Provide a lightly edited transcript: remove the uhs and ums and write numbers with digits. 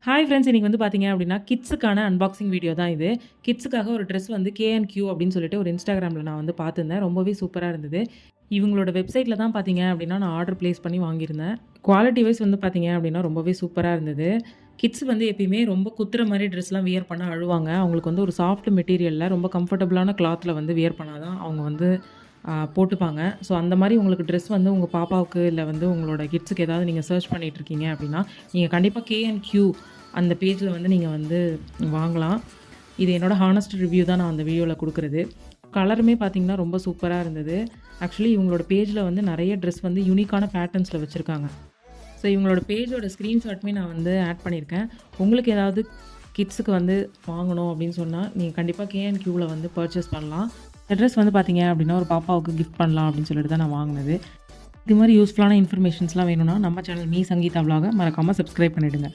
Hi friends, இன்னைக்கு வந்து பார்த்தீங்க அப்படின்னா, கிட்ஸுக்கான அன்பாக்சிங் வீடியோ தான் இது. கிட்ஸுக்காக ஒரு ட்ரெஸ் வந்து KNQ அப்படின்னு சொல்லிட்டு ஒரு இன்ஸ்டாகிராமில நான் வந்து பார்த்துருந்தேன். ரொம்பவே சூப்பரா இருந்தது. இவங்களோட வெப்சைட்ல தான் பார்த்தீங்க அப்படின்னா, நான் ஆர்டர் பிளேஸ் பண்ணி வாங்கியிருந்தேன். குவாலிட்டி வைஸ் வந்து பார்த்தீங்க அப்படின்னா, ரொம்பவே சூப்பரா இருந்தது. கிட்ஸ் வந்து எப்பயுமே ரொம்ப குத்துற மாரி ட்ரெஸ்லாம் வியர் பண்ணா அழுவாங்க. அவங்களுக்கு வந்து ஒரு சாஃப்ட் மெட்டீரியல்ல ரொம்ப கம்ஃபர்டபுளான கிளாத்ல வந்து வியர் பண்ணா தான் அவங்க வந்து போட்டுப்பாங்க. ஸோ அந்த மாரி உங்களுக்கு ட்ரெஸ் வந்து உங்க பாப்பாவுக்கு இல்ல வந்து உங்களோட கிட்ஸுக்கு ஏதாவது நீங்க சர்ச் பண்ணிட்டு இருக்கீங்க அப்படின்னா, நீங்க கண்டிப்பா KNQ அந்த பேஜ்ல வந்து நீங்க வந்து வாங்கலாம். இது என்னோட ஹானஸ்ட் ரிவ்யூ தான் நான் அந்த வீடியோல குடுக்குறது. கலருமே பார்த்தீங்கன்னா, ரொம்ப சூப்பரா இருந்தது. ஆக்சுவலி இவங்களோட பேஜ்ல வந்து நெறைய ட்ரெஸ் வந்து யூனிக்கான பேட்டர்ன்ஸ்ல வச்சிருக்காங்க. ஸோ இவங்களோட பேஜோட ஸ்க்ரீன்ஷாட்டுமே நான் வந்து ஆட் பண்ணியிருக்கேன். உங்களுக்கு ஏதாவது கிட்ஸுக்கு வந்து வாங்கணும் அப்படின்னு சொன்னா, நீங்க கண்டிப்பா KNQல வந்து பர்ச்சேஸ் பண்ணலாம். இந்த ட்ரெஸ் வந்து பார்த்தீங்க அப்படின்னா, ஒரு பாப்பாவுக்கு கிஃப்ட் பண்ணலாம் அப்படின்னு சொல்லிட்டு தான் நான் வாங்குனது. இது மாரி யூஸ்ஃபுல்லான இன்ஃபர்மேஷன்ஸ்லாம் வேணும்னா, நம்ம சேனல் மீ சங்கீதா விலாக மறக்காம சப்ஸ்கிரைப் பண்ணிடுங்க.